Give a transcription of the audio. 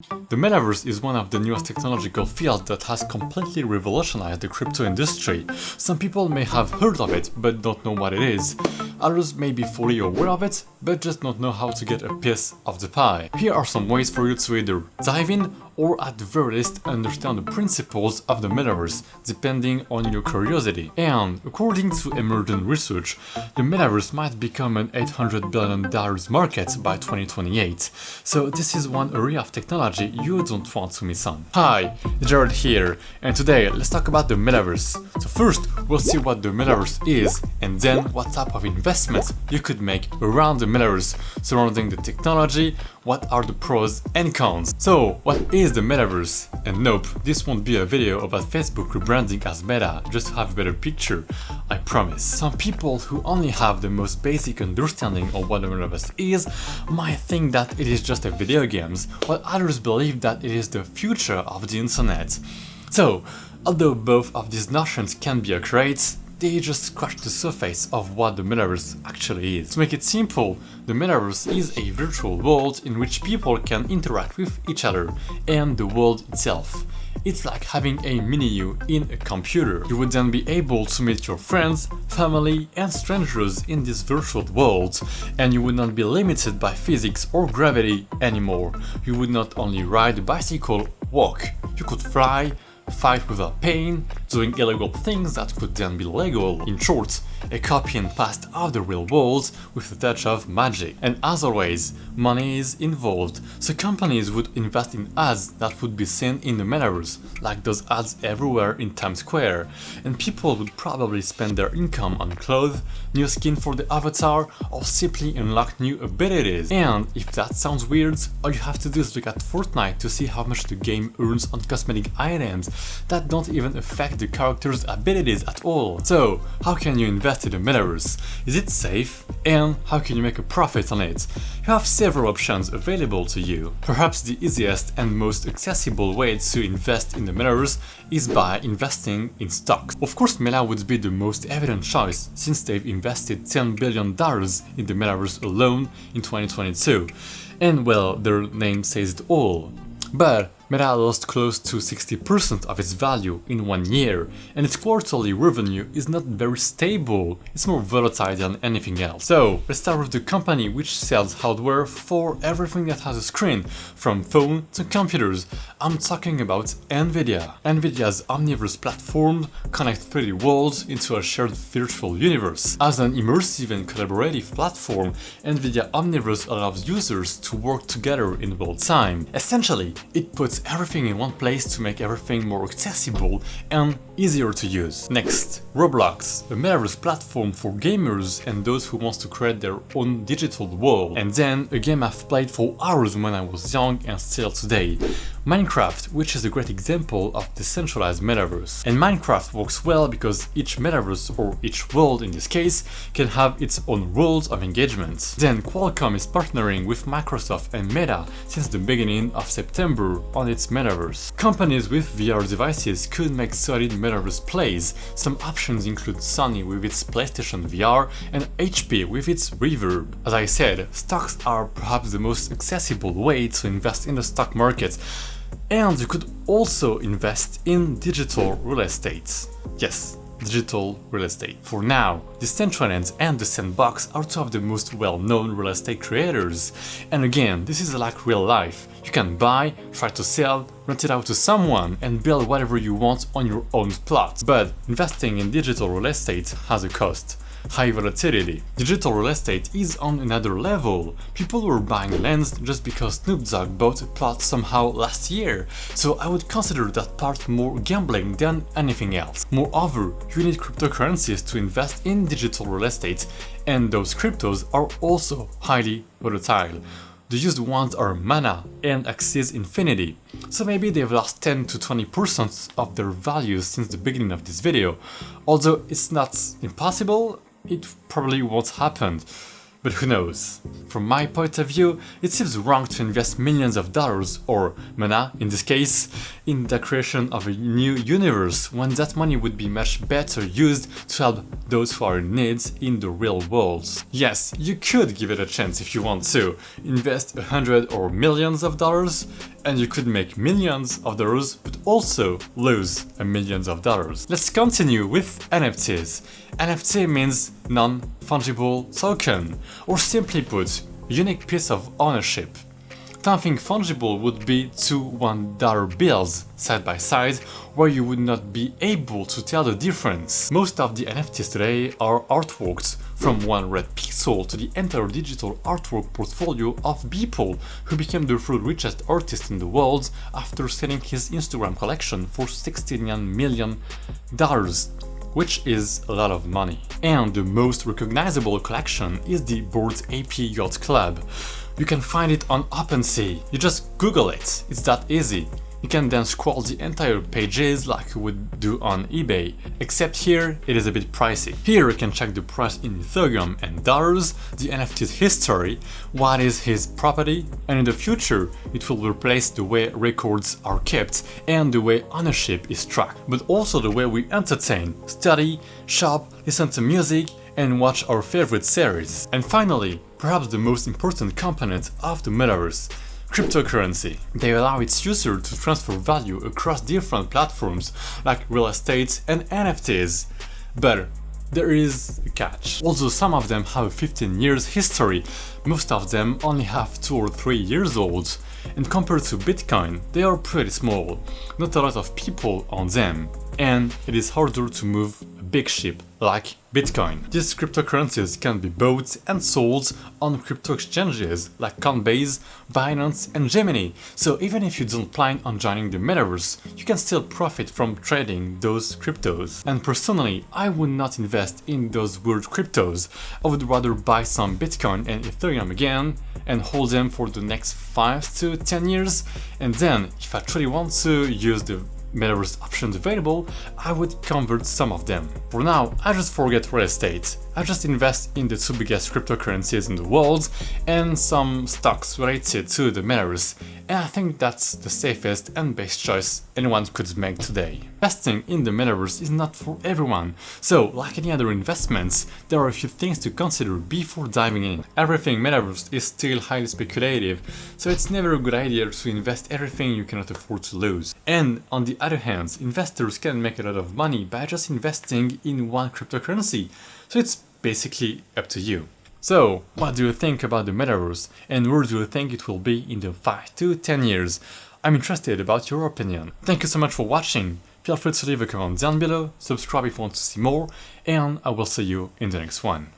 The Metaverse is one of the newest technological fields that has completely revolutionized the crypto industry. Some people may have heard of it, but don't know what it is. Others may be fully aware of it, but just don't know how to get a piece of the pie. Here are some ways for you to either dive in, or at the very least understand the principles of the Metaverse, depending on your curiosity. And according to emergent research, the Metaverse might become an $800 billion market by 2028. So this is one area of technology you don't want to miss on. Hi, Jared here, and today let's talk about the Metaverse. So first, we'll see what the Metaverse is, and then what type of investments you could make around the Metaverse, surrounding the technology, what are the pros and cons. So, what is the Metaverse? And nope, this won't be a video about Facebook rebranding as Meta, just to have a better picture, I promise. Some people who only have the most basic understanding of what the Metaverse is might think that it is just a video games, while others believe that it is the future of the internet. So, although both of these notions can be accurate, they just scratch the surface of what the Metaverse actually is. To make it simple, the Metaverse is a virtual world in which people can interact with each other and the world itself. It's like having a mini-you in a computer. You would then be able to meet your friends, family and strangers in this virtual world, and you would not be limited by physics or gravity anymore. You would not only ride a bicycle, walk, you could fly, fight without pain, doing illegal things that could then be legal. In short, a copy and paste of the real world with a touch of magic. And as always, money is involved, so companies would invest in ads that would be seen in the Metaverse, like those ads everywhere in Times Square, and people would probably spend their income on clothes, new skin for the avatar, or simply unlock new abilities. And if that sounds weird, all you have to do is look at Fortnite to see how much the game earns on cosmetic items that don't even affect the character's abilities at all. So, how can you invest in the Metaverse? Is it safe? And how can you make a profit on it? You have several options available to you. Perhaps the easiest and most accessible way to invest in the Metaverse is by investing in stocks. Of course, Meta would be the most evident choice since they've invested $10 billion in the Metaverse alone in 2022. And well, their name says it all. But Meta lost close to 60% of its value in 1 year, and its quarterly revenue is not very stable, it's more volatile than anything else. So, let's start with the company which sells hardware for everything that has a screen, from phone to computers. I'm talking about NVIDIA. NVIDIA's Omniverse platform connects 3D worlds into a shared virtual universe. As an immersive and collaborative platform, NVIDIA Omniverse allows users to work together in real time. Essentially, it puts everything in one place to make everything more accessible and easier to use. Next, Roblox, a Metaverse platform for gamers and those who want to create their own digital world. And then, a game I've played for hours when I was young and still today. Minecraft, which is a great example of decentralized Metaverse. And Minecraft works well because each Metaverse, or each world in this case, can have its own rules of engagement. Then Qualcomm is partnering with Microsoft and Meta since the beginning of September on its Metaverse. Companies with VR devices could make solid Metaverse plays. Some options include Sony with its PlayStation VR and HP with its Reverb. As I said, stocks are perhaps the most accessible way to invest in the stock market. And you could also invest in digital real estate. Yes, digital real estate. For now, Decentraland and The Sandbox are two of the most well-known real estate creators. And again, this is like real life. You can buy, try to sell, rent it out to someone, and build whatever you want on your own plot. But investing in digital real estate has a cost. High volatility. Digital real estate is on another level. People were buying lands just because Snoop Dogg bought a plot somehow last year, so I would consider that part more gambling than anything else. Moreover, you need cryptocurrencies to invest in digital real estate, and those cryptos are also highly volatile. The used ones are Mana and Axie Infinity, so maybe they've lost 10 to 20% of their value since the beginning of this video. Although it's not impossible, it probably won't happen. But who knows? From my point of view, it seems wrong to invest millions of dollars, or mana in this case, in the creation of a new universe when that money would be much better used to help those who are in need in the real world. Yes, you could give it a chance if you want to, invest 100 or millions of dollars, and you could make millions of dollars, but also lose millions of dollars. Let's continue with NFTs. NFT means non-fungible token, or simply put, unique piece of ownership. Something fungible would be two $1 bills side by side, where you would not be able to tell the difference. Most of the NFTs today are artworks, from one red pixel to the entire digital artwork portfolio of people who became the third richest artist in the world after selling his Instagram collection for $69 million, which is a lot of money. And the most recognizable collection is the Bored Ape Yacht Club. You can find it on OpenSea. You just Google it, it's that easy. You can then scroll the entire pages like you would do on eBay, except here it is a bit pricey. Here you can check the price in Ethereum and dollars, the NFT's history, what is his property, and in the future it will replace the way records are kept and the way ownership is tracked, but also the way we entertain, study, shop, listen to music, and watch our favorite series. And finally, perhaps the most important component of the metaverse, cryptocurrency. They allow its user to transfer value across different platforms like real estate and NFTs. But there is a catch. Although some of them have a 15 years history, most of them only have 2 or 3 years old. And compared to Bitcoin, they are pretty small, not a lot of people on them, and it is harder to move a big ship like Bitcoin. These cryptocurrencies can be bought and sold on crypto exchanges like Coinbase, Binance and Gemini, so even if you don't plan on joining the metaverse, you can still profit from trading those cryptos. And personally, I would not invest in those weird cryptos. I would rather buy some Bitcoin and Ethereum again and hold them for the next 5 to 10 years, and then if I truly want to use the metaverse options available, I would convert some of them. For now, I just forget real estate. I just invest in the 2 biggest cryptocurrencies in the world and some stocks related to the metaverse, and I think that's the safest and best choice anyone could make today. Investing in the metaverse is not for everyone, so like any other investments, there are a few things to consider before diving in. Everything metaverse is still highly speculative, so it's never a good idea to invest everything you cannot afford to lose. And on the other hand, investors can make a lot of money by just investing in one cryptocurrency, so it's basically up to you. So, what do you think about the metaverse, and where do you think it will be in the 5 to 10 years? I'm interested about your opinion. Thank you so much for watching. Feel free to leave a comment down below, subscribe if you want to see more, and I will see you in the next one.